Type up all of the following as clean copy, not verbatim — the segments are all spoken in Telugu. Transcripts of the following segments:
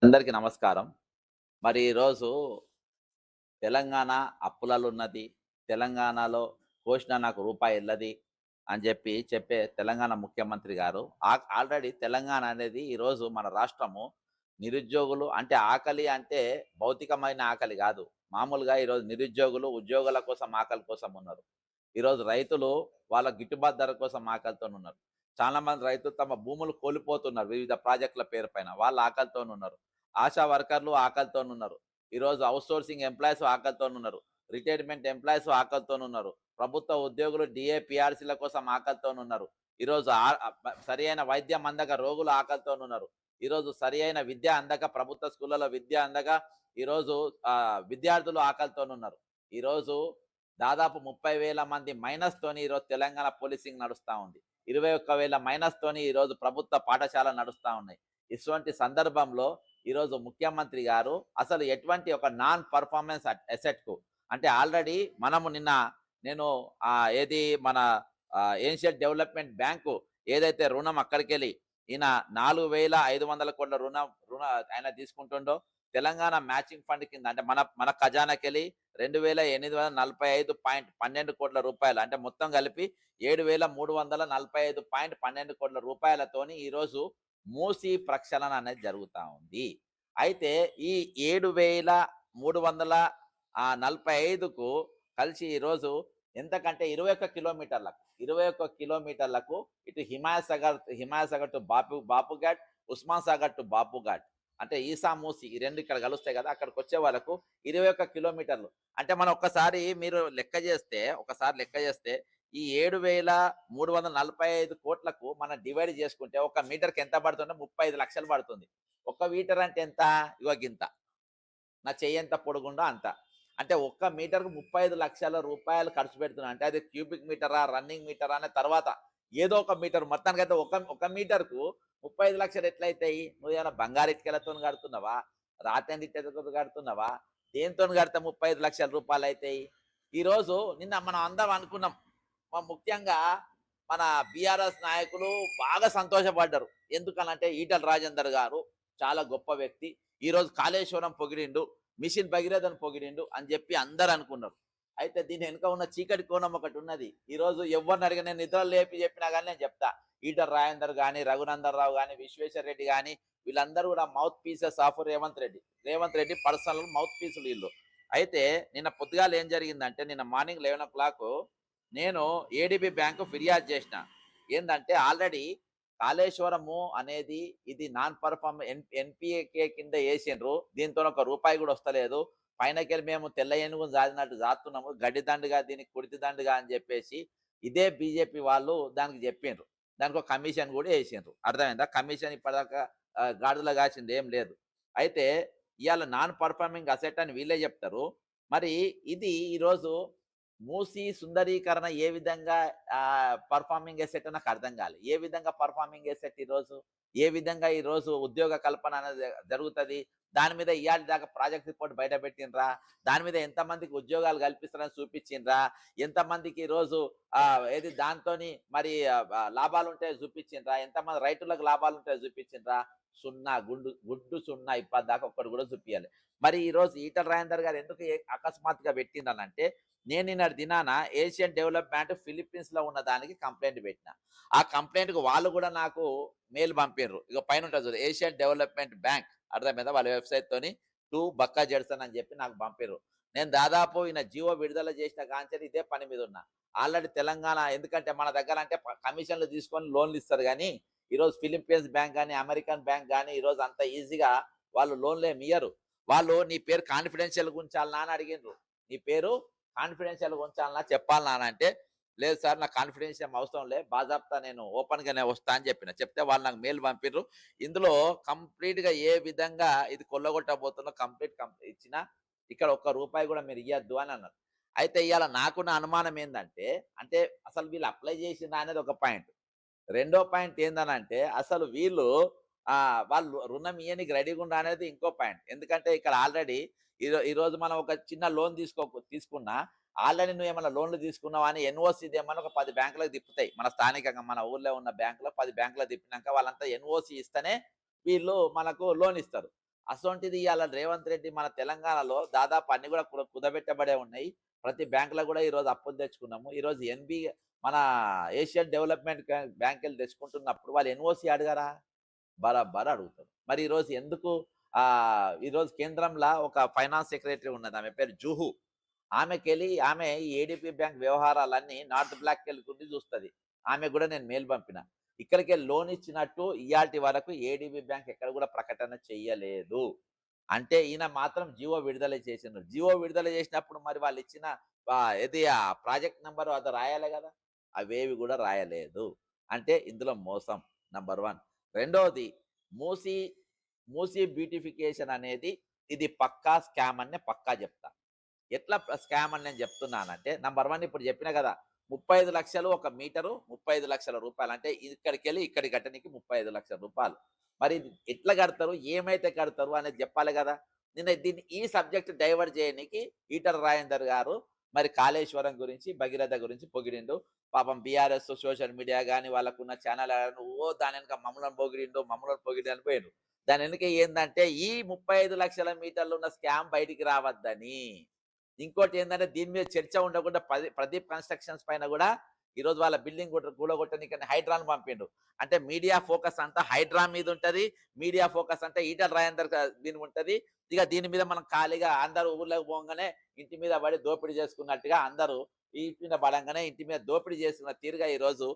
అందరికీ నమస్కారం. మరి ఈరోజు తెలంగాణ అప్పులలున్నది. తెలంగాణలో "కోశినా నాకు రూపాయి ఎల్లది" అని చెప్పే తెలంగాణ ముఖ్యమంత్రి గారు ఆల్రెడీ తెలంగాణ అనేది ఈరోజు మన రాష్ట్రము నిరుద్యోగులు అంటే ఆకలి అంటే భౌతికమైన ఆకలి గాదు. మామూలుగా ఈరోజు నిరుద్యోగులు ఉద్యోగాల కోసం ఆకలి కోసం ఉన్నారు. ఈరోజు రైతులు వాళ్ళ గిట్టుబాటు ధర కోసం ఆకలితోనున్నారు. చాలా మంది రైతులు తమ భూములు కోల్పోతున్నారు వివిధ ప్రాజెక్టుల పేరుపైన. వాళ్ళు ఆకలితోనున్నారు. ఆశా వర్కర్లు ఆకలితోనున్నారు. ఈరోజు ఔట్‌సోర్సింగ్ ఎంప్లాయీస్ ఆకలితోనున్నారు. రిటైర్మెంట్ ఎంప్లాయీస్ ఆకలితోనున్నారు. ప్రభుత్వ ఉద్యోగులు డీఏ, పీఆర్సీల కోసం ఆకలితోనున్నారు. ఈరోజు సరియైన వైద్యం అందక రోగులు ఆకలితోనున్నారు. ఈరోజు సరియైన విద్య అందక ప్రభుత్వ స్కూళ్ళలో విద్య అందక ఈరోజు విద్యార్థులు ఆకలితోనున్నారు. ఈరోజు దాదాపు 30,000 మంది మైనస్‌తోని ఈరోజు తెలంగాణ పోలీసింగ్ నడుస్తా ఉంది. 21,000 మైనస్‌తోని ఈరోజు ప్రభుత్వ పాఠశాలలు నడుస్తా ఉన్నాయి. ఇటువంటి సందర్భంలో ఈరోజు ముఖ్యమంత్రి గారు అసలు ఎటువంటి ఒక నాన్ పర్ఫార్మెన్స్ అసెట్‌కు అంటే ఆల్రెడీ మనము నేను ఏది మన ఏన్షియన్ డెవలప్‌మెంట్ బ్యాంకు ఏదైతే రుణం అక్కడికెళ్ళి ఈయన 4,500 కోట్ల రుణ ఆయన తీసుకుంటుండో తెలంగాణ మ్యాచింగ్ ఫండ్ కింద అంటే మన మన ఖజానాకెళ్ళి 2,845.12 కోట్ల రూపాయలు అంటే మొత్తం కలిపి 7,345.12 కోట్ల రూపాయలతోని ఈరోజు మూసి ప్రక్షాళన అనేది జరుగుతా ఉంది. అయితే ఈ 7,345కు కలిసి ఈరోజు ఎంతకంటే 21 కిలోమీటర్లకు 21 కిలోమీటర్లకు ఇటు హిమాయత్ సాగర్ టు బాపుఘాట్, ఉస్మాన్ సాగర్ టు బాపుఘాట్ అంటే ఈసా మూసి ఈ 2 ఇక్కడ కలుస్తాయి కదా! అక్కడికొచ్చే వరకు 21 కిలోమీటర్లు. అంటే మనం మీరు ఒకసారి లెక్క చేస్తే ఈ 7,345 కోట్లకు మనం డివైడ్ చేసుకుంటే ఒక మీటర్‌కి ఎంత పడుతుందంటే 35 లక్షలు పడుతుంది. ఒక మీటర్ అంటే ఎంత? ఇగో గింత. నా చెయ్యంత పొడుగుందో అంత. అంటే ఒక్క మీటర్‌కు 35 లక్షల రూపాయలు ఖర్చు పెడుతున్నా అంటే అది క్యూబిక్ మీటరా, రన్నింగ్ మీటరా అనే తర్వాత ఏదో ఒక మీటర్ మొత్తానికైతే ఒక మీటర్‌కు 35 లక్షలు ఎట్లయితాయి? నువ్వేమైనా బంగారు ఇటుకలతోని కడుతున్నావా? రాతెండి ఇటుకలతోని కడుతున్నావా? దేనితోని కడితే 35 లక్షల రూపాయలయితాయి? ఈరోజు నిన్న మనం అందరం అనుకున్నాం. ముఖ్యంగా మన బీఆర్ఎస్ నాయకులు బాగా సంతోషపడ్డారు. ఎందుకనంటే ఈటల రాజేందర్ గారు చాలా గొప్ప వ్యక్తి. ఈరోజు కాళేశ్వరం పొగిడిండు, మిషన్ భగీరథను పొగిడిండు అని చెప్పి అందరూ అనుకున్నారు. అయితే దీని వెనుక ఉన్న చీకటి కోణం ఒకటి ఉన్నది. ఈరోజు ఎవరిని అడిగినా నేను నిద్ర లేపి చెప్పినా కానీ నేను చెప్తా. ఈటల రాజేందర్ కానీ, రఘునందన్ రావు కానీ, విశ్వేశ్వర రెడ్డి కానీ వీళ్ళందరూ కూడా mouth pieces of Revanth Reddy. Revanth Reddy personal mouth పీసులు వీళ్ళు. అయితే నిన్న పొద్దుగాల ఏం జరిగిందంటే నిన్న మార్నింగ్ 11 నేను ఏడీబీ బ్యాంకు ఫిర్యాదు చేసిన. ఏందంటే ఆల్రెడీ కాళేశ్వరము అనేది ఇది నాన్ పర్ఫార్మ్ ఎన్‌పీఏకే కింద ఏసిండ్రు. దీంతోని ఒక రూపాయి కూడా వస్తలేదు. పైనకెళ్ళి మేము తెల్ల ఏనుగుని జాదినట్టు జాతున్నాము. గడ్డి దండుగా దీనికి కుడితి దండుగా అని చెప్పేసి ఇదే బీజేపీ వాళ్ళు దానికి చెప్పిండ్రు. దానికో కమిషన్ కూడా ఏసిండ్రు. అర్థమైందా? కమిషన్ ఇప్పటిదాకా గాడిదలో కాసింది ఏం లేదు. అయితే ఇయాల నాన్ పర్ఫార్మింగ్ అసెట్ అని వీళ్ళే చెప్తారు. మరి ఇది ఈరోజు మూసీ సుందరీకరణ ఏ విధంగా పర్ఫార్మింగ్ ఎసెట్ నాకు అర్థం కాలే. ఏ విధంగా పర్ఫార్మింగ్ ఎసెట్ ఈరోజు? ఏ విధంగా ఈరోజు ఉద్యోగ కల్పన అనేది జరుగుతది? దాని మీద ఇయాల దాకా ప్రాజెక్ట్ రిపోర్ట్ బయట పెట్టిండ్రా? దాని మీద ఎంతమందికి ఉద్యోగాలు కల్పిస్తారని చూపించిండ్రా? ఎంతమందికి ఈరోజు ఏది దాంతోని మరి లాభాలుంటాయో చూపించిండ్రా? ఎంతమంది రైతులకు లాభాలుంటాయో చూపించిండ్రా? సున్నా. గుడ్డు సున్నా ఇప్పటిదాకా ఒక్కటి కూడా చూపియాలే. మరి ఈరోజు ఈటల రాజేందర్ గారు ఎందుకు అకస్మాత్తుగా పెట్టిండ్రనంటే నేను నిన్నటి దినాన ఏషియన్ డెవలప్‌మెంట్ ఫిలిప్పీన్స్‌లో ఉన్న దానికి కంప్లెయింట్ పెట్టిన. ఆ కంప్లెయింట్‌కి వాళ్ళు కూడా నాకు మెయిల్ పంపిర్రు. ఇగో పైన ఉంటది చూడు ఏషియన్ డెవలప్‌మెంట్ బ్యాంక్ అర్థమైందా? వాళ్ళ వెబ్‌సైట్‌తోని టు బక్కా జడ్సన్ అని చెప్పి నాకు పంపిర్రు. నేను దాదాపు ఈయన జియో విడుదల చేసిన కాంచెలి ఇదే పని మీద ఉన్నా. ఆల్రెడీ తెలంగాణ ఎందుకంటే మన దగ్గర అంటే కమిషన్‌లు తీసుకొని లోన్‌లు ఇస్తారు గానీ, ఈరోజు ఫిలిప్పీన్స్ బ్యాంక్ గాని, అమెరికన్ బ్యాంక్ గాని ఈరోజు అంత ఈజీగా వాళ్ళు లోన్‌లేమి ఇయ్యరు. వాళ్ళు నీ పేరు కాన్ఫిడెన్షియల్‌గా ఉంచాలనా అని అడిగిండ్రు. నీ పేరు కాన్ఫిడెన్షియల్‌గా ఉంచాలనా? చెప్పాలనా? అని అంటే, లేదు సార్ నాకు కాన్ఫిడెన్షియల్ అవసరం లేదు. బాజాప్తా నేను ఓపెన్‌గానే వస్తా అని చెప్పిన. చెప్తే వాళ్ళు నాకు మెయిల్ పంపిర్రు. ఇందులో కంప్లీట్‌గా ఏ విధంగా ఇది కొల్లగొట్టబోతున్నో కంప్లీట్ ఇచ్చినా, ఇక్కడ ఒక్క రూపాయి కూడా మీరు ఇయ్యొద్దు అని అన్నారు. అయితే ఇయాల నాకున్న అనుమానం ఏందంటే, అంటే అసలు వీళ్ళు అప్లై చేసిండ్రా అనేది ఒక పాయింట్. రెండో పాయింట్ ఏందనంటే, అసలు వీళ్ళు వాళ్ళు రుణం ఇయ్యనీకి రెడీగుండ్రా అనేది ఇంకో పాయింట్. ఎందుకంటే ఇక్కడ ఆల్రెడీ ఈరోజు మనం ఒక చిన్న లోన్ తీసుకున్నా ఆల్రెడీ నువ్వేమన్నా లోన్‌లు తీసుకున్నావా అని ఎన్‌ఓసీ తెమ్మని ఒక 10 బ్యాంకులకు తిప్పుతాయి. మన స్థానికంగా మన ఊర్లో ఉన్న బ్యాంకులో 10 బ్యాంకులకు తిప్పినాక వాళ్ళంతా ఎన్‌ఓసీ ఇస్తేనే వీళ్ళు మనకు లోన్ ఇస్తారు. అసొంటిది ఇవాళ రేవంత్ రెడ్డి మన తెలంగాణలో దాదాపు అన్ని కూడా కుదబెట్టబడే ఉన్నాయి. ప్రతి బ్యాంకులో కూడా ఈరోజు అప్పులు తెచ్చుకున్నాము. ఈరోజు మన ఏషియన్ డెవలప్మెంట్ బ్యాంకులు తెచ్చుకుంటున్నప్పుడు వాళ్ళు ఎన్ఓసి అడగరా? బరాబర్ అడుగుతారు. మరి ఈరోజు ఎందుకు ఈరోజు కేంద్రంలో ఒక ఫైనాన్స్ సెక్రటరీ ఉన్నది. ఆమె పేరు జుహు. ఆమె ఈ ఏడీపీ బ్యాంక్ వ్యవహారాలన్నీ నార్త్ బ్లాక్‌కెళ్ళి చూస్తది. ఆమెకు కూడా నేను మెయిల్ పంపిన. ఇక్కడికెళ్ళి లోన్ ఇచ్చినట్టు ఇయాల్టి వరకు ఏడీబీ బ్యాంక్ ఎక్కడ కూడా ప్రకటన చెయ్యలేదు. అంటే ఈయన మాత్రం జీవో విడుదల చేసిండ్రు. జీవో విడుదల చేసినప్పుడు మరి వాళ్ళు ఇచ్చిన ఏది ఆ ప్రాజెక్ట్ నంబర్ అది రాయాలి కదా! అవేవి కూడా రాయలేదు. అంటే ఇందులో మోసం నంబర్ 1. రెండోది మూసీ, మూసీ బ్యూటిఫికేషన్ అనేది ఇది పక్కా స్కామ్ అని పక్కా చెప్తా. ఎట్లా స్కామ్ అని నేను చెప్తున్నానంటే నంబర్ 1 ఇప్పుడు చెప్పిన కదా! 35 లక్షలు ఒక మీటరు, 35 లక్షల రూపాయలు. అంటే ఇక్కడికెళ్ళి ఇక్కడికి కట్టనికి 35 లక్షల రూపాయలు. మరి ఇది ఎట్లా కడతారు? ఏమైతే కడతారు అనేది చెప్పాలి కదా! దీన్ని ఈ సబ్జెక్ట్ డైవర్ట్ చేయనికి ఈటల రాజేందర్ గారు మరి కాళేశ్వరం గురించి, భగీరథ గురించి పొగిడిండు. పాపం బీఆర్ఎస్ సోషల్ మీడియా గాని వాళ్ళకున్న ఛానల్ దాని వెనక మమ్మల్ని పొగిడి అని పోయిండు. దాని వెనక ఏందంటే ఈ 35 లక్షల మీటర్లు ఉన్న స్కామ్ బయటికి రావద్దని. ఇంకోటి ఏంటంటే దీని మీద చర్చ ఉండకుండా ప్రదీప్ కన్స్ట్రక్షన్స్ పైన కూడా ఈరోజు వాళ్ళ బిల్డింగ్ కూలగొట్టడానికి హైడ్రాను పంపిండు. అంటే మీడియా ఫోకస్ అంతా హైడ్రా మీద ఉంటది. మీడియా ఫోకస్ అంటే ఈటల రాజేందర్ దీని ఉంటది. ఇక దీని మీద మనం ఖాళీగా అందరూ ఊర్లోకి పోగానే ఇంటి మీద పడి దోపిడీ చేసుకున్నట్టుగా అందరూ ఇంటి మీద పడంగానే ఇంటి మీద దోపిడీ చేసుకున్న తీరుగా ఈరోజు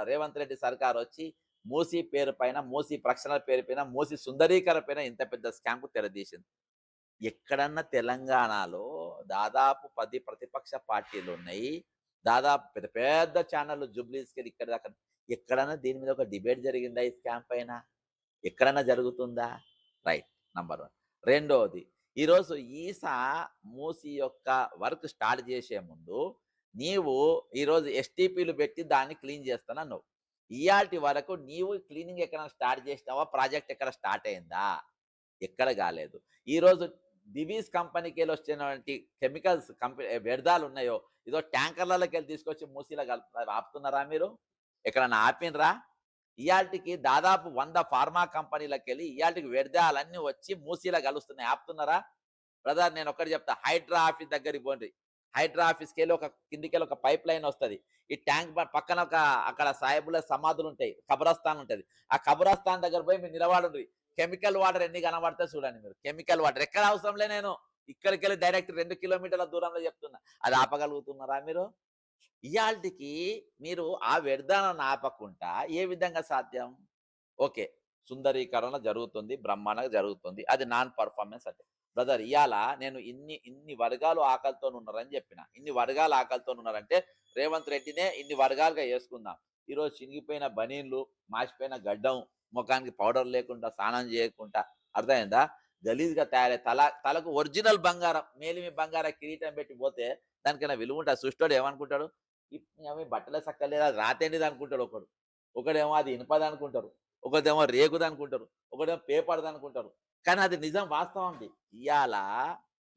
రేవంత్ రెడ్డి సర్కార్ వచ్చి మూసీ పేరు పైన, మూసీ ప్రక్షాళన పేరు పైన, మూసీ సుందరీకరణ పైన ఇంత పెద్ద స్కామ్ కు తెరదీసింది. ఎక్కడన్నా తెలంగాణలో దాదాపు 10 ప్రతిపక్ష పార్టీలు ఉన్నాయి. దాదాపు పెద్ద పెద్ద ఛానళ్ళు జుబ్లీస్‌కెళ్ళి ఇక్కడ దాకా ఎక్కడన్నా దీని మీద ఒక డిబేట్ జరిగిందా ఈ స్కామ్ పైన? ఎక్కడన్నా జరుగుతుందా? రైట్. నంబర్ 1. రెండోది ఈరోజు మూసీ యొక్క వర్క్ స్టార్ట్ చేసే ముందు నీవు ఈరోజు ఎస్టీపీలు పెట్టి దాన్ని క్లీన్ చేస్తానన్నావు. ఇయాల్టి వరకు నీవు క్లీనింగ్ ఎక్కడైనా స్టార్ట్ చేసినావా? ప్రాజెక్ట్ ఎక్కడ స్టార్ట్ అయిందా? ఎక్కడ కాలేదు. ఈరోజు దివీస్ కంపెనీకెళ్ళి వచ్చినటువంటి కెమికల్స్ వ్యర్థాలు ఉన్నాయో ఇదో ట్యాంకర్లకెళ్ళి తీసుకొచ్చి మూసీలో ఆపుతున్నారా మీరు? ఎక్కడన్నా ఆపినరా? ఇయాల్టికి దాదాపు 100 ఫార్మా కంపెనీలకెళ్ళి ఇయాల్టికి వ్యర్థాలన్నీ వచ్చి మూసీలో కలుస్తున్నాయి. ఆపుతున్నారా? బ్రదర్ నేను ఒక్కటి చెప్తా. హైడ్రా ఆఫీస్ దగ్గరికి పోండి. హైడ్రా ఆఫీస్‌కెళ్ళి కిందికెళ్ళి ఒక పైప్ లైన్ వస్తది. ఈ ట్యాంక్ పక్కన అక్కడ సాహెబుల సమాధులు ఉంటాయి. కబ్రస్థాన్ ఉంటది. ఆ కబ్రస్థాన్ దగ్గర పోయి మీరు నిలబడుండ్రి. కెమికల్ వాటర్ ఎన్ని కనబడతాయి చూడండి మీరు. కెమికల్ వాటర్ ఎక్కడ అవసరంలే నేను ఇక్కడికెళ్ళి డైరెక్ట్ 2 కిలోమీటర్ల దూరంలో చెప్తున్నా. అది ఆపగలుగుతున్నారా మీరు? ఇయాల్టికి మీరు ఆ వ్యర్థాలను ఆపకుండా ఏ విధంగా సాధ్యం? ఓకే. సుందరీకరణ జరుగుతుంది. బ్రహ్మాండంగా జరుగుతుంది. అది నాన్ పర్ఫార్మెన్స్ అంటే. బ్రదర్ ఇయాల నేను ఇన్ని వర్గాలు ఆకలితోనున్నారని చెప్పిన. ఇన్ని వర్గాలు ఆకలితోనున్నారంటే రేవంత్ రెడ్డినే ఇన్ని వర్గాలుగా చేసుకుందాం. ఈరోజు చినిగిపోయిన బనీన్లు, మాసిపోయిన గడ్డం, ముఖానికి పౌడర్ లేకుండా, స్నానం చేయకుండా అర్థమైందా? గలీజ్‌గా తయారై తలకు ఒరిజినల్ బంగారం, మేలిమి బంగారం కిరీటం పెట్టి పోతే దానికైనా విలువ ఉంటదా? సృష్టోడు ఏమనుకుంటాడు? బట్టలే సక్కగా అది రాతేండిది అనుకుంటాడు ఒకడు. ఒకడేమో అది ఇనుపదనుకుంటారు. ఒకదేమో రేకుదనుకుంటారు. ఒకడేమో పేపర్‌దనుకుంటారు. కానీ అది నిజం వాస్తవం అండి. ఇయాల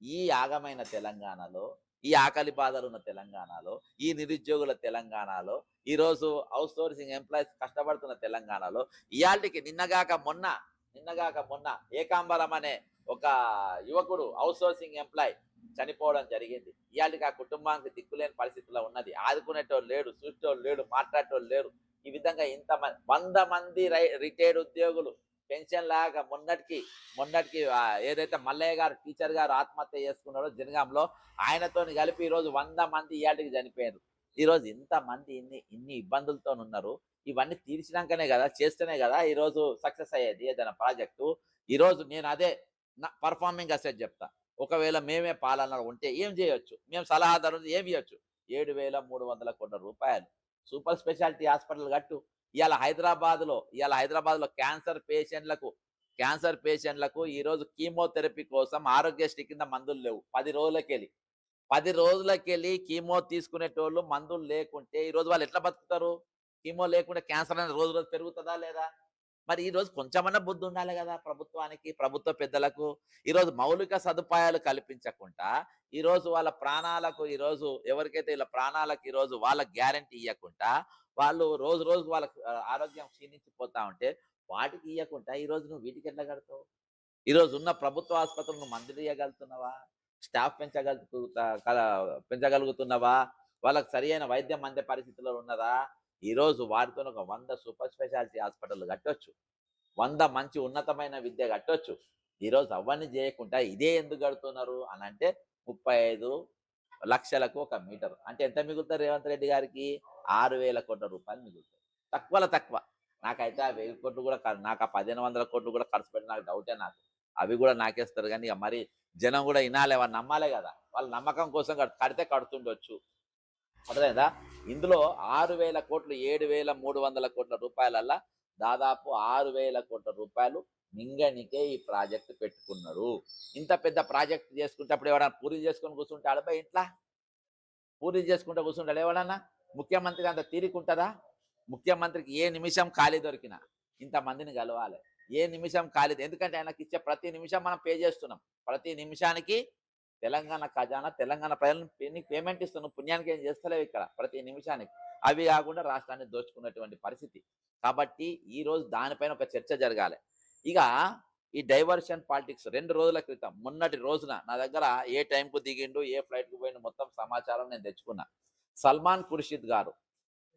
ఈ ఆగమైన తెలంగాణలో, ఈ ఆకలి బాధలున్న తెలంగాణలో, ఈ నిరుద్యోగుల తెలంగాణలో, ఈరోజు ఔట్ సోర్సింగ్ ఎంప్లాయీస్ కష్టపడుతున్న తెలంగాణలో ఇయాల్టికి నిన్నగాక మొన్న ఏకాంబరం అనే ఒక యువకుడు ఔట్ సోర్సింగ్ ఎంప్లాయీ చనిపోవడం జరిగింది. ఇయాల్టికి ఆ కుటుంబానికి దిక్కులేని పరిస్థితిలో ఉన్నది. ఆదుకునేటోళ్ళు లేడు, చూసేటోళ్ళు లేడు, మాట్లాడేటోళ్ళు లేరు. ఈ విధంగా 100 మంది రిటైర్డ్ ఉద్యోగులు పెన్షన్ లాగా మొన్నటికి ఏదైతే మల్లయ్య గారు టీచర్ గారు ఆత్మహత్య చేసుకున్నారో జనగాంలో ఆయనతోని కలిపి ఈరోజు 100 మంది ఇయాల్టికి చనిపోయారు. ఈరోజు ఇంతమంది ఇన్ని ఇబ్బందులతో ఉన్నారు. ఇవన్నీ తీర్చినాకనే కదా, చేస్తేనే కదా ఈరోజు సక్సెస్ అయ్యేది ఏదైనా ప్రాజెక్టు. ఈరోజు నేను అదే పర్ఫార్మింగ్ అసెట్ చెప్తా. ఒకవేళ మేమే పాలనలో ఉంటే ఏం చేయొచ్చు? మేము సలహాదారులు ఏమి ఇవ్వచ్చు? 7,300 కోట్ల రూపాయలు సూపర్ స్పెషాలిటీ హాస్పిటల్ కట్టు. ఇవాళ హైదరాబాద్లో క్యాన్సర్ పేషెంట్లకు ఈరోజు కీమోథెరపీ కోసం ఆరోగ్యశ్రీ కింద మందులు లేవు. 10 రోజులకెళ్ళి కీమో తీసుకునేటోళ్ళు మందులు లేకుంటే ఈరోజు వాళ్ళు ఎట్లా బతుకుతారు? కీమో లేకుంటే క్యాన్సర్ అనేది రోజు పెరుగుతుందా లేదా? మరి ఈరోజు కొంచెమన్నా బుద్ధి ఉండాలి కదా ప్రభుత్వానికి, ప్రభుత్వ పెద్దలకు. ఈరోజు మౌలిక సదుపాయాలు కల్పించకుండా ఈరోజు వాళ్ళ ప్రాణాలకు ఎవరికైతే ఇలా ప్రాణాలకు ఈరోజు వాళ్ళ గ్యారంటీ ఇవ్వకుండా వాళ్ళు రోజుకు వాళ్ళ ఆరోగ్యం క్షీణించిపోతా ఉంటే వాటికి ఇవ్వకుండా ఈరోజు నువ్వు వీటికి ఎట్లా కడతావు? ఈరోజు ఉన్న ప్రభుత్వ ఆసుపత్రులను మందులు ఇవ్వగలుగుతున్నావా? స్టాఫ్ పెంచగలుగుతున్నావా? వాళ్ళకి సరి అయిన వైద్యం అందే పరిస్థితిలో ఉన్నదా? ఈరోజు వారితో ఒక 100 సూపర్ స్పెషాలిటీ హాస్పిటల్ కట్టొచ్చు, 100 మంచి ఉన్నతమైన విద్య కట్టొచ్చు. ఈరోజు అవన్నీ చేయకుండా ఇదే ఎందుకు కడుతున్నారు అని అంటే 35 లక్షలకు ఒక మీటర్ అంటే ఎంత మిగులుతారు రేవంత్ రెడ్డి గారికి? 6,000 కోట్ల రూపాయలు మిగులుతాయి. తక్కువలో తక్కువ. నాకైతే ఆ 1000 కోట్లు కూడా నాకు ఆ 1500 కోట్లు కూడా ఖర్చు పెట్టి నాకు డౌటే నాకు. అవి కూడా నాకేస్తారు కానీ ఇక మరి జనం కూడా వినాలే, వాళ్ళు నమ్మాలే కదా. వాళ్ళ నమ్మకం కోసం కడితే కడుతుండొచ్చు. అర్థమైందా? ఇందులో 6,000 కోట్లు 7,300 కోట్ల రూపాయలల్లా దాదాపు 6,000 కోట్ల రూపాయలు మింగనికే ఈ ప్రాజెక్టు పెట్టుకున్నారు. ఇంత పెద్ద ప్రాజెక్టు చేసుకుంటే అప్పుడు ఎవడన్నా పూరి చేసుకొని కూర్చుంటాడు బా ఇంట్లో? పూరి చేసుకుంటూ కూర్చుంటాడు ఎవడన్నా? ముఖ్యమంత్రికి అంత తీరికుంటుందా? ముఖ్యమంత్రికి ఏ నిమిషం ఖాళీ దొరికినా ఇంతమందిని కలవాలి, ఏ నిమిషం ఖాళీ. ఎందుకంటే ఆయనకి ఇచ్చే ప్రతి నిమిషం మనం పే చేస్తున్నాం. ప్రతి నిమిషానికి తెలంగాణ ఖజానా తెలంగాణ ప్రజలను పేమెంట్ ఇస్తున్నాం. పుణ్యానికి ఏం చేస్తలేవు ఇక్కడ ప్రతి నిమిషానికి. అవి కాకుండా రాష్ట్రాన్ని దోచుకున్నటువంటి పరిస్థితి. కాబట్టి ఈరోజు దానిపైన ఒక చర్చ జరగాలి. ఇక ఈ డైవర్షన్ పాలిటిక్స్ 2 రోజుల క్రితం మొన్నటి రోజున నా దగ్గర ఏ టైంకు దిగిండు, ఏ ఫ్లైట్కు పోయిండు మొత్తం సమాచారం నేను తెచ్చుకున్నా. సల్మాన్ ఖుర్షిద్ గారు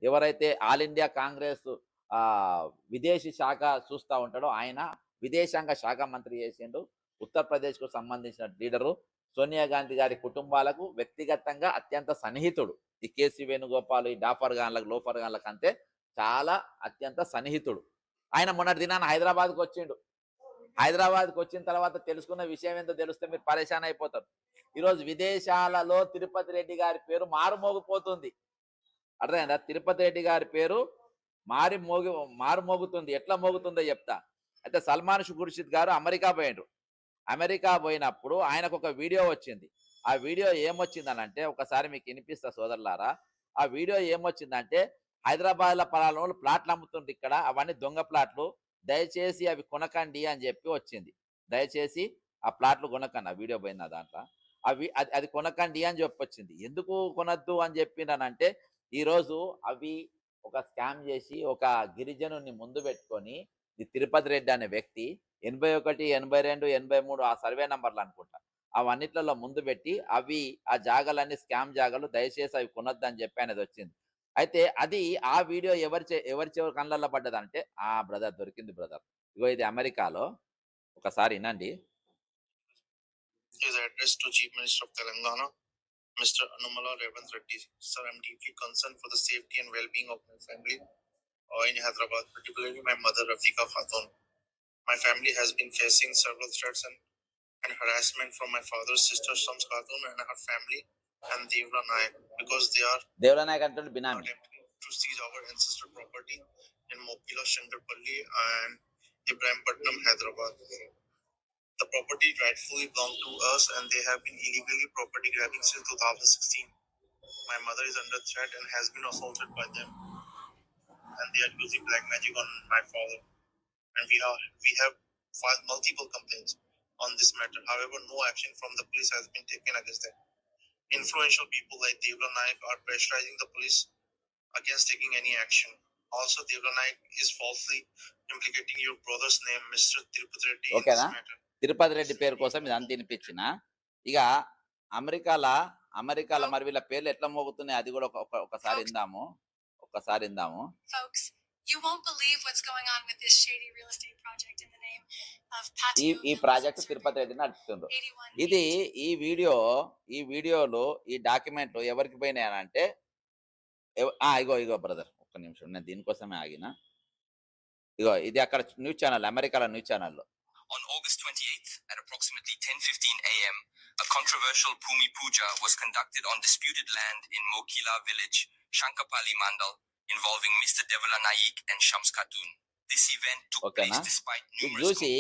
ఎవరైతే ఆల్ ఇండియా కాంగ్రెస్ విదేశీ శాఖ చూస్తూ ఉంటాడో ఆయన విదేశాంగ శాఖ మంత్రి చేసిండు. ఉత్తరప్రదేశ్కు సంబంధించిన లీడరు సోనియా గాంధీ గారి కుటుంబాలకు వ్యక్తిగతంగా అత్యంత సన్నిహితుడు. ఈ కేసీ వేణుగోపాల్, ఈ డాఫర్ గాన్లకు, లోఫర్ గాన్లకు అంతే చాలా అత్యంత సన్నిహితుడు. ఆయన మొన్నటి దినాన్ని హైదరాబాద్కు వచ్చిండు. హైదరాబాద్కు వచ్చిన తర్వాత తెలుసుకున్న విషయం ఏంటో తెలిస్తే మీరు పరేషాన్ అయిపోతారు. ఈరోజు విదేశాలలో తిరుపతి రెడ్డి గారి పేరు మారుమోగిపోతుంది. అర్థమైందా? తిరుపతి రెడ్డి గారి పేరు మారుమోగుతుంది. ఎట్లా మోగుతుందో చెప్తా. అయితే సల్మాన్ ఖుర్షిద్ గారు అమెరికా పోయిండ్రు. అమెరికా పోయినప్పుడు ఆయనకు ఒక వీడియో వచ్చింది. ఆ వీడియో ఏమొచ్చిందనంటే ఒకసారి మీకు వినిపిస్తా సోదరులారా. ఆ వీడియో ఏమొచ్చిందంటే హైదరాబాద్లో పలానా ప్లాట్లు అమ్ముతుండ్రు ఇక్కడ, అవన్నీ దొంగ ప్లాట్లు, దయచేసి అవి కొనకండి అని చెప్పి వచ్చింది. దయచేసి ఆ ప్లాట్లు కొనకండి. ఆ వీడియో పోయింది దాంట్లో. అది కొనకండి అని చెప్పొచ్చింది. ఎందుకు కొనద్దు అని చెప్పిండనంటే ఈరోజు అవి ఒక స్కామ్ చేసి ఒక గిరిజనుని ముందు పెట్టుకొని ఈ తిరుపతి రెడ్డి అనే వ్యక్తి 81, 82, 83 ఆ సర్వే నంబర్లు అనుకుంటా అవన్నిట్లలో ముందు పెట్టి అవి ఆ జాగాలన్నీ స్కామ్ జాగాలు, దయచేసి అవి కొనొద్దు అని చెప్పి అనేది వచ్చింది. అయితే అది ఆ వీడియో ఎవరి కళ్ళల్లో పడ్డదంటే బ్రదర్ దొరికింది బ్రదర్. ఇగో ఇది అమెరికాలో, ఒకసారి వినండి. His address to Chief Minister of Telangana, Mr. Anumala Revanth Reddy. Sir, I'm deeply concerned for the safety and well-being of my family in Hyderabad, particularly my mother Rafiqa Khatun. My family has been facing several threats and harassment from my father's sister Shams Khatun and her family and Devla Nayak because they are attempting to seize our ancestral property in Mokila, Shankarpalli and Ibrahimpatnam, Hyderabad. The property rightfully belonged to us and they have been illegally property grabbing since 2016. My mother is under threat and has been assaulted by them and they are using black magic on my father. And we have filed multiple complaints on this matter. However, no action from the police has been taken against them. Influential people like Devla Nayak are pressurizing the police against taking any action. Also, Devla Nayak is falsely implicating your brother's name, Mr. Tirupati Reddy, in this matter. Tirupati Reddy పేరు కోసం ఇది అంత వినిపించిన. ఇక అమెరికాలో మరి వీళ్ళ పేర్లు ఎట్లా మోగుతున్నాయి అది కూడా ఒకసారి విందాము. You won't believe what's going on with this shady real estate project in the name of Patio. ఈ ప్రాజెక్ట్ తిరుపతి రెడ్డి నడుపుతుండ్రు. ఇది ఈ వీడియోలో ఈ డాక్యుమెంట్లు ఎవరికి పోయినాయనంటే ఇగో బ్రదర్ ఒక్క నిమిషం, నేను దీనికోసమే ఆగిన. ఇగో ఇది అక్కడ న్యూస్ ఛానల్, అమెరికాలో న్యూస్ ఛానల్లో. On August 28th at approximately 10:15 a.m., a controversial Bhumi Puja was conducted on disputed land in Mokila village, Shankapalli Mandal, involving Mr. Devla Naik and Shams Khatun. This event took place despite numerous చూసి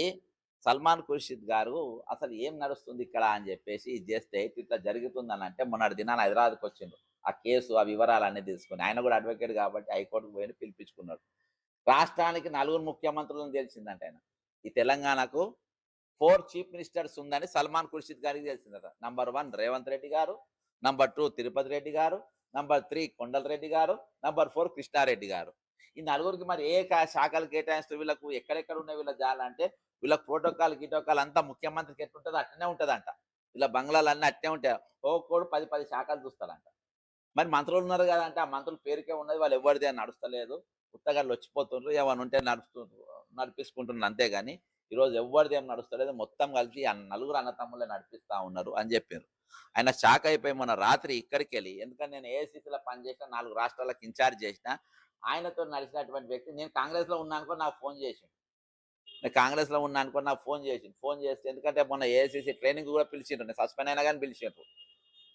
సల్మాన్ ఖుర్షిద్ గారు అసలు ఏం నడుస్తుంది ఇక్కడ అని చెప్పేసి ఇది చేస్తే ఇట్లా జరుగుతుందని అంటే మొన్నటి దినాన్ని హైదరాబాద్కి వచ్చిండు. ఆ కేసు ఆ వివరాలు అన్నీ తీసుకుని ఆయన కూడా అడ్వకేట్ కాబట్టి హైకోర్టుకు పోయి పిలిపించుకున్నాడు. రాష్ట్రానికి 4 ముఖ్యమంత్రులను తెలిసిందంట ఆయన. ఈ తెలంగాణకు 4 చీఫ్ మినిస్టర్స్ ఉందని సల్మాన్ ఖుర్షిద్ గారికి తెలిసిందట. నంబర్ 1 రేవంత్ రెడ్డి గారు, నంబర్ 2 తిరుపతి రెడ్డి గారు, నంబర్ 3 కొండల్ రెడ్డి గారు, నంబర్ 4 కృష్ణారెడ్డి గారు. ఈ నలుగురికి మరి ఏ శాఖలు కేటాయిస్తూ వీళ్ళకు ఎక్కడెక్కడ ఉన్నాయి వీళ్ళ జాలంటే వీళ్ళకి ప్రోటోకాల్ గిటోకాల్ అంతా ముఖ్యమంత్రికి ఎట్లుంటుందో అట్లనే ఉంటుందంట. వీళ్ళ బంగ్లాలన్నీ అట్నే ఉంటాయి. ఒక్కోడు 10 శాఖలు చూస్తారంట. మరి మంత్రులు ఉన్నారు కదా అంటే ఆ మంత్రుల పేరుకే ఉన్నది, వాళ్ళు ఎవరిది అని నడుస్తలేదు, ఉత్తగాళ్ళు వచ్చిపోతుండ్రు, ఏమైనా ఉంటే నడిపించుకుంటున్నారు అంతేగాని ఈరోజు ఎవరిది ఏం నడుస్తలేదు, మొత్తం కలిసి నలుగురు అన్నతమ్ములే నడిపిస్తా ఉన్నారు అని చెప్పారు. ఆయన షాక్ అయిపోయి మొన్న రాత్రి ఇక్కడికి వెళ్ళి, ఎందుకంటే నేను ఏఐసీసీలో పనిచేసిన 4 రాష్ట్రాలకు ఇన్ఛార్జ్ చేసిన ఆయనతో నడిచినటువంటి వ్యక్తి, నేను కాంగ్రెస్లో ఉన్నా అనుకో నాకు ఫోన్ చేసి, నేను కాంగ్రెస్లో ఉన్నా అనుకో నాకు ఫోన్ చేస్తే, ఎందుకంటే మొన్న ఏఐసీసీ ట్రైనింగ్ కూడా పిలిచిండ్రు, నేను సస్పెండ్ అయినా కానీ పిలిచిండ్రు,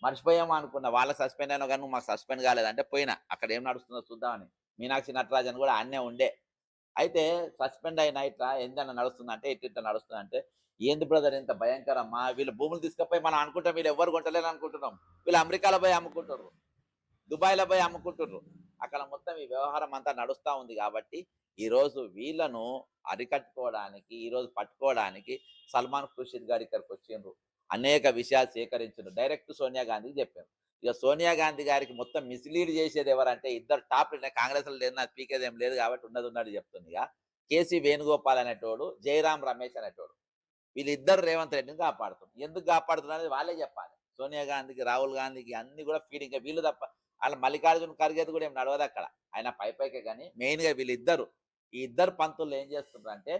మర్చిపోయాము అనుకున్నా, వాళ్ళకి సస్పెండ్ అయినా కానీ మాకు సస్పెండ్ కాలేదంటే పోయినా అక్కడ ఏం నడుస్తుందో చూద్దామని. మీనాక్షి నటరాజన్ కూడా అన్నే ఉండే. అయితే సస్పెండ్ అయినా ఇట్లా ఏందన్నా నడుస్తుందంటే ఇట్లా నడుస్తుందంటే, ఏంది బ్రదర్ ఇంత భయంకరమ్మా, వీళ్ళు భూములు తీసుకపోయి మనం అనుకుంటాం వీళ్ళు ఎవరు కొంటలేరు అనుకుంటున్నాం, వీళ్ళు అమెరికాలో పోయి అమ్ముకుంటారు, దుబాయ్లో పోయి అమ్ముకుంటుర్రు, అక్కడ మొత్తం ఈ వ్యవహారం అంతా నడుస్తూ ఉంది. కాబట్టి ఈరోజు వీళ్ళను అరికట్టుకోవడానికి, ఈరోజు పట్టుకోవడానికి సల్మాన్ ఖుర్షిద్ గారు ఇక్కడికి వచ్చిండ్రు, అనేక విషయాలు సేకరించారు, డైరెక్ట్ సోనియా గాంధీకి చెప్పారు. ఇక సోనియా గాంధీ గారికి మొత్తం మిస్లీడ్ చేసేది ఎవరంటే ఇద్దరు టాప్ కాంగ్రెస్లో లేదు, నాకు పీకేది ఏం లేదు కాబట్టి ఉన్నది చెప్తుంది. ఇక కేసీ వేణుగోపాల్ అనేటోడు, జయరాం రమేష్ అనేటోడు, వీళ్ళిద్దరు రేవంత్ రెడ్డిని కాపాడుతున్నారు. ఎందుకు కాపాడుతున్నారు అనేది వాళ్ళే చెప్పాలి. సోనియా గాంధీకి, రాహుల్ గాంధీకి అన్ని కూడా ఫీడింగ్, వీళ్ళు తప్ప వాళ్ళ మల్లికార్జున ఖర్గేది కూడా ఏం నడవదు అక్కడ, ఆయన పైకే. కానీ మెయిన్గా వీళ్ళిద్దరు, ఈ ఇద్దరు పంతులు ఏం చేస్తున్నారు అంటే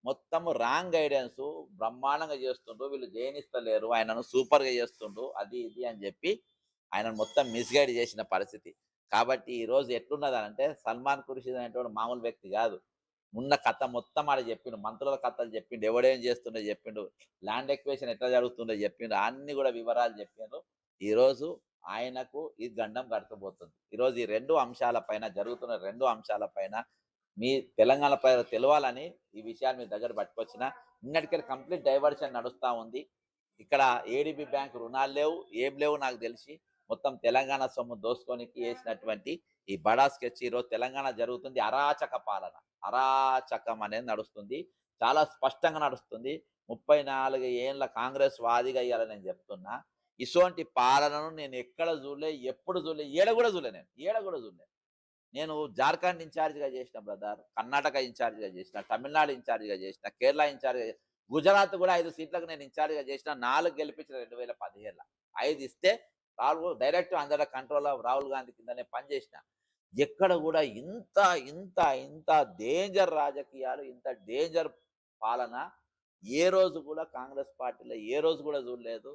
మొత్తము రాంగ్ గైడెన్స్ బ్రహ్మాండంగా చేస్తుండ్రు, వీళ్ళు జయనిస్తలేరు, ఆయనను సూపర్గా చేస్తుండ్రు, అది ఇది అని చెప్పి ఆయన మొత్తం మిస్గైడ్ చేసిన పరిస్థితి. కాబట్టి ఈరోజు ఎట్లున్నదనంటే సల్మాన్ ఖుర్షిద్ అనేటువంటి మామూలు వ్యక్తి కాదు, ఉన్న కథ మొత్తం ఆడ చెప్పిండు, మంత్రుల కథలు చెప్పిండు, ఎవడేం చేస్తుండో చెప్పిండు, ల్యాండ్ ఎక్వేషన్ ఎట్లా జరుగుతుందో చెప్పిండు, అన్ని కూడా వివరాలు చెప్పిండు. ఈరోజు ఆయనకు ఈ గండం గడచబోతుంది. ఈరోజు ఈ జరుగుతున్న 2 అంశాలపైన మీ తెలంగాణ ప్రజలు తెలవాలని ఈ విషయాన్ని మీ దగ్గర పట్టుకొచ్చిన. నిన్నటికెళ్ళి కంప్లీట్ డైవర్షన్ నడుస్తూ ఉంది. ఇక్కడ ఏడీబీ బ్యాంక్ రుణాలు లేవు, ఏం లేవు నాకు తెలిసి, మొత్తం తెలంగాణ సొమ్ము దోసుకొనికి వేసినటువంటి ఈ బడా స్కెచ్. ఈరోజు తెలంగాణ జరుగుతుంది అరాచక పాలన, అరాచకం అనేది నడుస్తుంది, చాలా స్పష్టంగా నడుస్తుంది. 34 ఏళ్ళ కాంగ్రెస్ వాదిగా అయ్యాలని నేను చెప్తున్నా. ఇటువంటి పాలనను నేను ఎక్కడ చూడలే, ఎప్పుడు చూడలే, ఏడ కూడా చూడలే. నేను జార్ఖండ్ ఇన్ఛార్జిగా చేసిన బ్రదర్, కర్ణాటక ఇన్ఛార్జిగా చేసిన, తమిళనాడు ఇన్ఛార్జిగా చేసిన, కేరళ ఇన్ఛార్జిగా, గుజరాత్ కూడా 5 సీట్లకు నేను ఇన్ఛార్జిగా చేసిన, 4 గెలిపించిన 2015లో, 5 ఇస్తే direct under control of Rahul Gandhi కిందనే పనిచేసిన. ఎక్కడ కూడా ఇంత ఇంత ఇంత డేంజర్ రాజకీయాలు, ఇంత డేంజర్ పాలన ఏ రోజు కూడా కాంగ్రెస్ పార్టీలో ఏ రోజు కూడా చూడలేదు.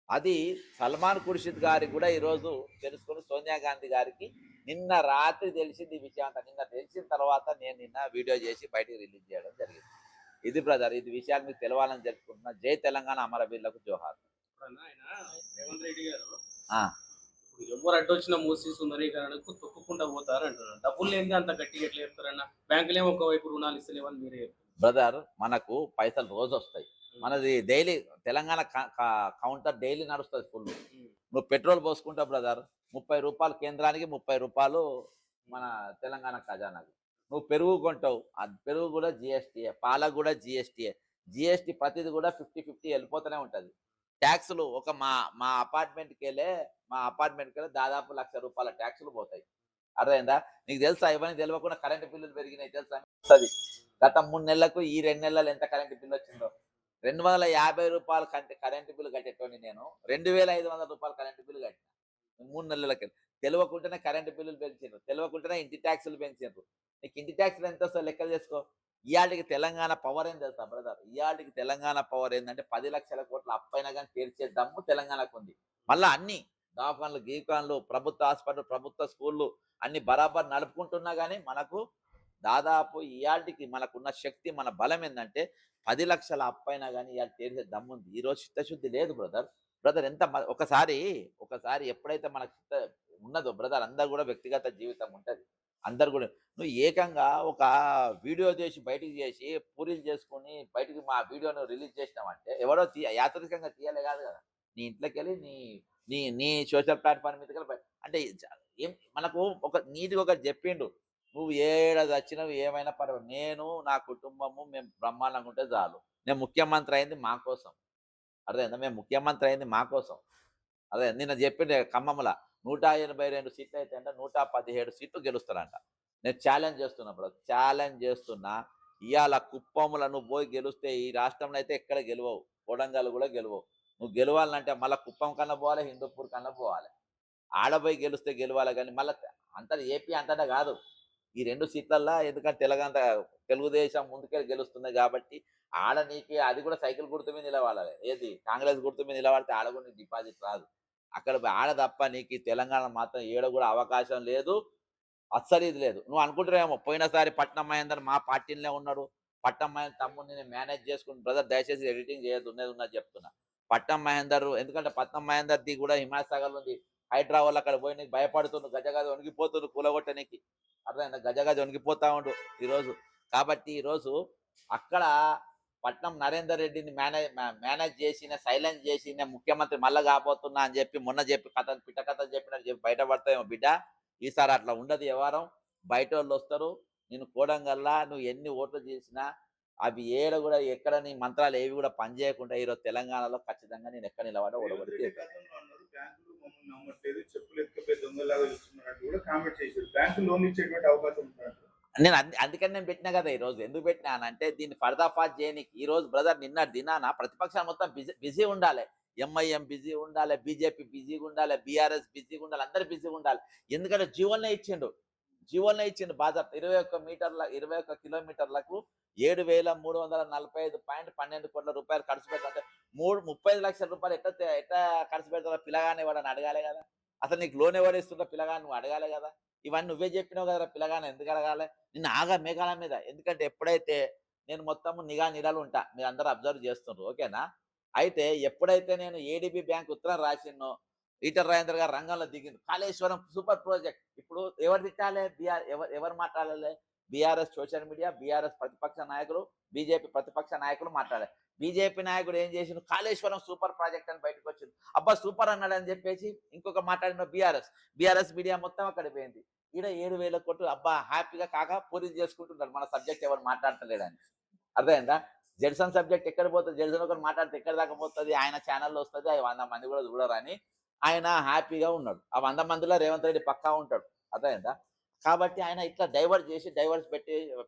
అది సల్మాన్ ఖుర్షిద్ గారికి కూడా ఈరోజు తెలుసుకుని సోనియా గాంధీ గారికి నిన్న రాత్రి తెలిసింది ఈ విషయం అంతా. నిన్న తెలిసిన తర్వాత నేను నిన్న వీడియో చేసి బయటికి రిలీజ్ చేయడం జరిగింది. ఇది బ్రదర్, ఇది విషయాలు మీకు తెలవాలని జరుపుకుంటున్నా. జై తెలంగాణ, అమరవీరులకు జోహార్. రేవంత్ రెడ్డి గారు ఎవరు అడ్డు వచ్చినా మూసి సుందరీకరణకు తొక్కుకుండా పోతారు అంటున్నారు. డబ్బులు లేని అంత గట్టిగా ఎట్లా చెప్తారన్న? బ్యాంకులేమో ఒకవైపు రుణాలు ఇస్తలేవని మీరే బ్రదర్, మనకు పైసలు రోజు వస్తాయి, మనది డైలీ తెలంగాణ కౌంటర్ డైలీ నడుస్తుంది ఫుల్. నువ్వు పెట్రోల్ పోసుకుంటావు బ్రదర్, 30 రూపాయలు కేంద్రానికి, 30 రూపాయలు మన తెలంగాణ ఖజానాకి. నువ్వు పెరుగు కొంటావు, అది పెరుగు కూడా జిఎస్టీఏ, పాలకు కూడా జిఎస్టీ ప్రతిది కూడా 50-50 వెళ్ళిపోతూనే ఉంటుంది. ట్యాక్సులు ఒక మా అపార్ట్మెంట్కి వెళ్ళే దాదాపు ₹1,00,000 ట్యాక్సులు పోతాయి. అర్థమైందా? నీకు తెలుసా? ఇవన్నీ తెలియకుండా కరెంటు బిల్లులు పెరిగినాయి తెలుసా? గత 3 నెలలకు ఈ 2 నెలలు ఎంత కరెంటు బిల్లు వచ్చిందో. ₹250 కరెంటు బిల్లు కట్టేటోని నేను, ₹2,500 కరెంటు బిల్లు కట్టిన 3 నెలలకి. తెలియకుండానే కరెంటు బిల్లులు పెంచారు, తెలియకుండానే ఇంటి ట్యాక్సులు పెంచారు. నీకు ఇంటి ట్యాక్సులు ఎంత వస్తుందో లెక్క చేసుకో. ఇవాళకి తెలంగాణ పవర్ ఏం తెలుసా బ్రదర్? ఇవాళకి తెలంగాణ పవర్ ఏంటంటే 10 లక్షల కోట్ల అప్పైనా కానీ తీర్చే దమ్ము తెలంగాణకు ఉంది. మళ్ళీ అన్ని దాఫాన్లు, గీకాన్లు, ప్రభుత్వ హాస్పిటల్, ప్రభుత్వ స్కూళ్ళు అన్ని బరాబర్ నడుపుకుంటున్నా కానీ మనకు దాదాపు ఇవాళకి మనకున్న శక్తి, మన బలం ఏంటంటే 10 లక్షల అప్పైనా కానీ ఇవాళ తీర్చే దమ్ముంది. ఈరోజు చిత్తశుద్ధి లేదు బ్రదర్. ఎంత ఒకసారి ఎప్పుడైతే మనకు ఉన్నదో బ్రదర్, అందరు కూడా వ్యక్తిగత జీవితం ఉంటుంది, అందరు కూడా. నువ్వు ఏకంగా ఒక వీడియో చేసి బయటికి చేసి పూరీలు చేసుకుని బయటికి మా వీడియోను రిలీజ్ చేసినామంటే ఎవరో యాత్రికంగా తీయాలి కాదు కదా, నీ ఇంట్లోకి వెళ్ళి నీ సోషల్ ప్లాట్ఫామ్ మీదకి వెళ్ళి అంటే ఏం మనకు ఒక నీటిగా ఒకటి చెప్పిండు, నువ్వు ఏడాది వచ్చినవి ఏమైనా పర్వాలేదు, నేను నా కుటుంబము మేము బ్రహ్మాండంగా ఉంటే చాలు. నేను ముఖ్యమంత్రి అయింది మా కోసం, అర్థమైందా? మేము ముఖ్యమంత్రి అయింది మా కోసం. అదే నిన్న చెప్పిండే ఖమ్మంలో 182 సీట్లు అయితే అంటే 117 సీట్లు గెలుస్తారంట. నేను ఛాలెంజ్ చేస్తున్నా బ్రదర్, ఛాలెంజ్ చేస్తున్నా. ఇవాళ కుప్పంలో నువ్వు పోయి గెలిస్తే ఈ రాష్ట్రంలో అయితే ఎక్కడ గెలవవు, కొడంగల్ కూడా గెలవవు. నువ్వు గెలవాలంటే మళ్ళీ కుప్పం కన్నా పోవాలి, హిందూపూర్ కన్నా పోవాలి. ఆడపోయి గెలిస్తే గెలవాలి, కానీ మళ్ళీ అంతా ఏపీ అంతటా కాదు. ఈ 2 సీట్లల్లో ఎందుకంటే తెలంగాణ తెలుగుదేశం ముందుకెళ్ళి గెలుస్తుంది కాబట్టి ఆడ నీకు అది కూడా సైకిల్ గుర్తు మీద నిలవాలి. ఏది కాంగ్రెస్ గుర్తు మీద నిలబడితే ఆడ కూడా నీకు డిపాజిట్ రాదు. అక్కడ ఆడ తప్ప నీకు తెలంగాణ మాత్రం ఏడ కూడా అవకాశం లేదు, అస్సలు ఇది లేదు. నువ్వు అనుకుంటారేమో పోయినసారి పట్నం మహేందర్ మా పార్టీలోనే ఉన్నాడు, పట్నం మహేందర్ తమ్ముడిని నేను మేనేజ్ చేసుకుని బ్రదర్ దయచేసి ఎడిటింగ్ చేయొద్దు, ఉన్నది చెప్తున్నా. పట్నం మహేందర్ ఎందుకంటే పట్నం మహేందర్ది కూడా హిమాయత్ ఉంది, హైదరాబాద్ అక్కడ పోయి నీకు భయపడుతుండు, గజగజ వణిగిపోతుండు కూలగొట్టనికి, అర్థమైందా? గజగజ వణిగిపోతా ఉండు ఈరోజు. కాబట్టి ఈరోజు అక్కడ పట్నం నరేందర్ రెడ్డిని మేనేజ్ చేసిన, సైలెన్స్ చేసిన ముఖ్యమంత్రి మళ్ళా కాబోతున్నా అని చెప్పి మొన్న చెప్పి పిట్ట కథలు చెప్పినట్టు చెప్పి బయటపడతాయేమో బిడ్డ. ఈసారి అట్లా ఉండదు వ్యవహారం. బయట వాళ్ళు వస్తారు, నేను కోడంగల్లా నువ్వు ఎన్ని ఓట్లు చేసినా అవి ఏడ కూడా ఎక్కడ నీ మంత్రాలు ఏవి కూడా పనిచేయకుండా ఈరోజు తెలంగాణలో ఖచ్చితంగా నేను ఎక్కడ నిలబడ ఓడబడితే బ్యాంకులు మమ్మల్ని నమ్మట్లేదు, చెప్పులు ఎత్తుకపోయి దొంగలాగా చూస్తున్నట్టు కూడా కామెంట్ చేశారు. బ్యాంకు లోన్ ఇచ్చేటువంటి అవకాశం ఉంటున్నారు. నేను అందుకని నేను పెట్టినా కదా ఈరోజు. ఎందుకు పెట్టినానంటే దీన్ని పర్దాఫాష్ చేయనికి. ఈరోజు బ్రదర్ నిన్న దినాన ప్రతిపక్షాలు మొత్తం బిజీ ఉండాలి, ఎంఐఎం బిజీ ఉండాలి, బీజేపీ బిజీగా ఉండాలి, బీఆర్ఎస్ బిజీగా ఉండాలి, అందరు బిజీగా ఉండాలి. ఎందుకంటే జీవోలనే ఇచ్చిండు బాజాప్త 21 కిలోమీటర్లకు 7,345.12 కోట్ల రూపాయలు ఖర్చు పెట్టాలంటే 35 లక్షల రూపాయలు ఎట్లా ఖర్చు పెడతారో పిల్లగానే వాడని అడగాలి కదా. అసలు నీకు లోన్ ఎవరు ఇస్తుందో పిల్లగాని నువ్వు అడగాలి కదా. ఇవన్నీ నువ్వే చెప్పినావు కదా, పిల్లగాని ఎందుకు అడగాలి? నిన్న ఆగా మేఘాల మీద. ఎందుకంటే ఎప్పుడైతే నేను మొత్తం నిఘాలు ఉంటా, మీరు అందరూ అబ్జర్వ్ చేస్తున్నారు, ఓకేనా? అయితే ఎప్పుడైతే నేను ఏడీబీ బ్యాంక్ ఉత్తరం రాసినో ఈటల రాజేందర్ గారు రంగంలో దిగింది. Kaleshwaram super project. ఇప్పుడు ఎవరు తిట్టాలి? ఎవరు మాట్లాడాలి? బీఆర్ఎస్ సోషల్ మీడియా, బీఆర్ఎస్ ప్రతిపక్ష నాయకులు, బీజేపీ ప్రతిపక్ష నాయకులు మాట్లాడాలి. బీజేపీ నాయకుడు ఏం చేసిండు? కాళేశ్వరం సూపర్ ప్రాజెక్ట్ అని బయటకు వచ్చింది. అబ్బా సూపర్ అన్నాడు అని చెప్పేసి ఇంకొక మాట్లాడిన బీఆర్ఎస్ మీడియా మొత్తం అక్కడ పోయింది. ఈడ 7,000 కోట్లు అబ్బా హ్యాపీగా కాక పూర్తి చేసుకుంటున్నారు. మన సబ్జెక్ట్ ఎవరు మాట్లాడతలేడని అర్థమైందా? జెడ్సన్ సబ్జెక్ట్ ఎక్కడ పోతుంది? జెడ్సన్ ఒకరు మాట్లాడితే ఎక్కడ దాకా పోతుంది? ఆయన ఛానల్లో వస్తుంది, అవి 100 మంది కూడా చూడరని ఆయన హ్యాపీగా ఉన్నాడు. ఆ 100 మందిలో రేవంత్ రెడ్డి పక్కా ఉంటాడు, అర్థమైందా? కాబట్టి ఆయన ఇట్లా డైవర్స్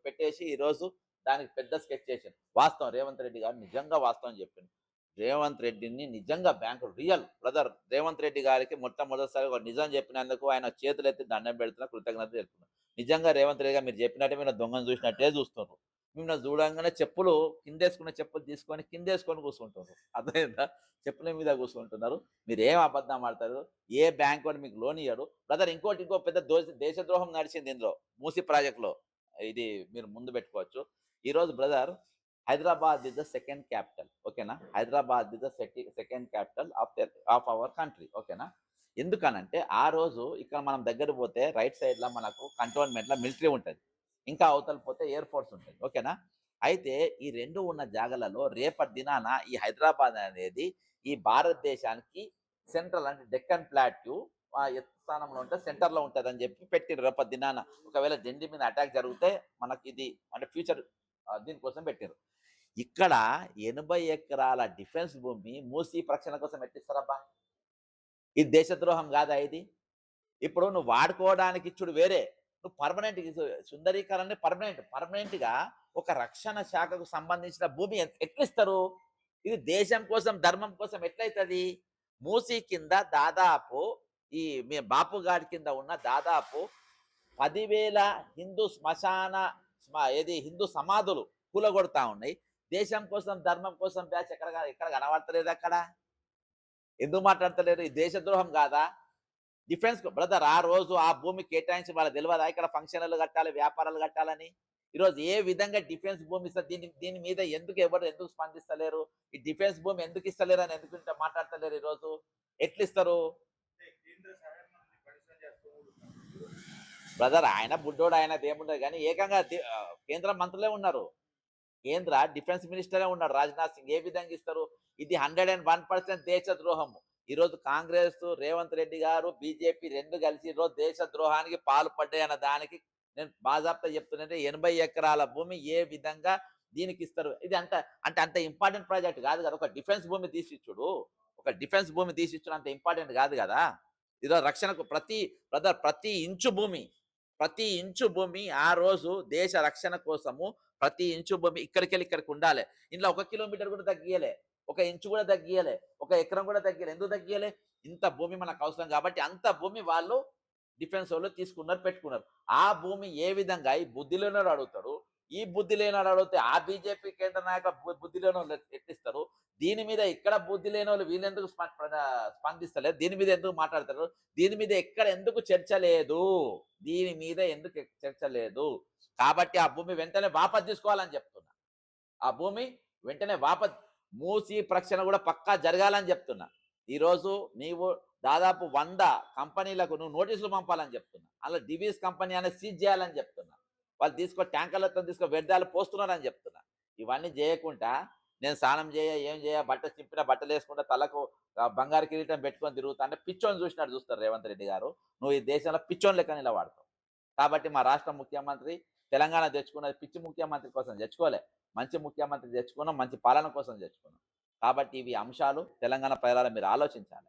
పెట్టేసి ఈరోజు దానికి పెద్ద స్కెచ్ చేసింది. వాస్తవం రేవంత్ రెడ్డి గారు నిజంగా వాస్తవం చెప్పింది. రేవంత్ రెడ్డిని నిజంగా bank real brother Revanth Reddy గారికి మొట్టమొదటిసారి ఒక నిజం చెప్పినందుకు ఆయన చేతులు ఎత్తి దండం పెడుతున్నా, కృతజ్ఞత చెప్తున్నా. నిజంగా రేవంత్ రెడ్డి గారు మీరు చెప్పినట్టే మీరు దొంగను చూసినట్టే చూస్తున్నారు. మిమ్మల్ని చూడంగానే చెప్పులు కిందేసుకున్న చెప్పులు కిందేసుకొని కూర్చుంటున్నారు, అర్థమైందా? చెప్పుల మీద కూర్చుంటున్నారు. మీరు ఏం అబద్ధం ఆడతారు? ఏ బ్యాంక్ వాడు మీకు లోన్ ఇయ్యడు బ్రదర్. ఇంకో పెద్ద దేశద్రోహం నడిచింది ఇందులో, మూసీ ప్రాజెక్టులో. ఇది మీరు ముందు పెట్టుకోవచ్చు. ఈరోజు brother Hyderabad is the second capital, ఓకేనా? Hyderabad is the second capital of our country, ఓకేనా? ఎందుకనంటే ఆ రోజు ఇక్కడ మనం దగ్గర పోతే రైట్ సైడ్లో మనకు కంటోన్మెంట్లో మిలిటరీ ఉంటుంది, ఇంకా అవతల పోతే ఎయిర్ ఫోర్స్ ఉంటుంది, ఓకేనా? అయితే ఈ 2 ఉన్న జాగాలలో రేపటి దినాన ఈ హైదరాబాద్ అనేది ఈ భారతదేశానికి సెంట్రల్ అంటే డెక్కన్ ప్లాట్యూ స్థానంలో ఉంటే సెంటర్లో ఉంటుంది అని చెప్పి పెట్టిరు. రేపటి దినాన ఒకవేళ ఢిల్లీ మీద అటాక్ జరిగితే మనకి ఇది అంటే ఫ్యూచర్ దీనికోసం పెట్టారు. ఇక్కడ 80 ఎకరాల డిఫెన్స్ భూమి మూసీ ప్రక్షణ కోసం ఎట్టిస్తారబ్బా? ఇది దేశద్రోహం కాదా ఇది? ఇప్పుడు నువ్వు వాడుకోవడానికి ఇచ్చుడు వేరే, నువ్వు పర్మనెంట్ సుందరీకరణ పర్మనెంట్గా ఒక రక్షణ శాఖకు సంబంధించిన భూమి ఎట్లిస్తారు? ఇది దేశం కోసం ధర్మం కోసం ఎట్లయితుంది? మూసీ కింద దాదాపు ఈ మీ బాపు గారి కింద ఉన్న దాదాపు 10,000 హిందూ సమాధులు కూలగొడతా ఉన్నాయి. దేశం కోసం ధర్మం కోసం బ్యాచ్ ఎక్కడ కనబడతలేదు. అక్కడ ఎందుకు మాట్లాడతలేరు? ఈ దేశద్రోహం కాదా? డిఫెన్స్ బ్రదర్ ఆ రోజు ఆ భూమి కేటాయించి వాళ్ళకి తెలియదా ఇక్కడ ఫంక్షన్లు కట్టాలి, వ్యాపారాలు కట్టాలని? ఈరోజు ఏ విధంగా డిఫెన్స్ భూమి ఇస్తారు? దీని మీద ఎందుకు స్పందిస్తలేరు? ఈ డిఫెన్స్ భూమి ఎందుకు ఇస్తలేరు అని ఎందుకు మాట్లాడతలేరు? ఈరోజు ఎట్లిస్తారు బ్రదర్? ఆయన బుడ్డోడు, ఆయన ఏముండదు కానీ ఏకంగా కేంద్ర మంత్రులే ఉన్నారు, కేంద్ర డిఫెన్స్ మినిస్టరే ఉన్నాడు రాజ్నాథ్ సింగ్. ఏ విధంగా ఇస్తారు? ఇది 101% దేశద్రోహము. ఈరోజు కాంగ్రెస్, రేవంత్ రెడ్డి గారు, బీజేపీ 2 కలిసి ఈరోజు దేశద్రోహానికి పాల్పడ్డాయన్న దానికి నేను బాజాప్తా చెప్తున్నట్టే 80 ఎకరాల భూమి ఏ విధంగా దీనికి ఇస్తారు? ఇది అంత ఇంపార్టెంట్ ప్రాజెక్ట్ కాదు కదా. ఒక డిఫెన్స్ భూమి తీసిచ్చుడు అంత ఇంపార్టెంట్ కాదు కదా. ఈరోజు రక్షణకు ప్రతి ఇంచు భూమి ప్రతి ఇంచు భూమి ఆ రోజు దేశ రక్షణ కోసము ప్రతి ఇంచు భూమి ఇక్కడికి ఉండాలి. ఇంట్లో 1 కిలోమీటర్ కూడా తగ్గియలే, 1 ఇంచు కూడా తగ్గియలే, 1 ఎకరం కూడా తగ్గియలే. ఎందుకు తగ్గియలే? ఇంత భూమి మనకు అవసరం కాబట్టి అంత భూమి వాళ్ళు డిఫెన్స్ వాళ్ళు తీసుకున్నారు, పెట్టుకున్నారు. ఆ భూమి ఏ విధంగా ఈ బుద్ధి లేనోడు అడుగుతాడు, ఈ బుద్ధి లేనోడు అడిగితే ఆ బీజేపీ కేంద్ర నాయక బుద్ధి లేనోళ్ళు ఎట్టిస్తారు? దీని మీద ఇక్కడ బుద్ధి లేనోళ్ళు వీళ్ళెందుకు స్పందిస్తలేరు? దీని మీద ఎందుకు మాట్లాడతారు? దీని మీద ఎందుకు చర్చ లేదు? దీని మీద ఎందుకు చర్చ లేదు? కాబట్టి ఆ భూమి వెంటనే వాపస్ తీసుకోవాలని చెప్తున్నా. ఆ భూమి వెంటనే వాపస్, మూసి ప్రక్షణ కూడా పక్కా జరగాలని చెప్తున్నా. ఈరోజు నీవు దాదాపు 100 కంపెనీలకు నువ్వు నోటీసులు పంపాలని చెప్తున్నా. అలా డివిస్ కంపెనీ అనేది సీజ్ చేయాలని చెప్తున్నా. వాళ్ళు ట్యాంకర్లతో వ్యర్థాలు పోస్తున్నారని చెప్తున్నా. ఇవన్నీ చేయకుండా నేను స్నానం ఏం చేయ, చింపిన బట్టలు వేసుకుంటా, తలకు బంగారు కిరీటం పెట్టుకొని తిరుగుతా అంటే పిచ్చోని చూసినట్టు చూస్తారు రేవంత్ రెడ్డి గారు. నువ్వు ఈ దేశంలో పిచ్చోని లెక్క నిలబడతావు. కాబట్టి మా రాష్ట్ర ముఖ్యమంత్రి తెలంగాణ తెచ్చుకున్నది పిచ్చి ముఖ్యమంత్రి కోసం తెచ్చుకోలే, మంచి ముఖ్యమంత్రి తెచ్చుకున్నాం, మంచి పాలన కోసం తెచ్చుకున్నాం. కాబట్టి ఇవి అంశాలు తెలంగాణ ప్రజల మీరు ఆలోచించాలి.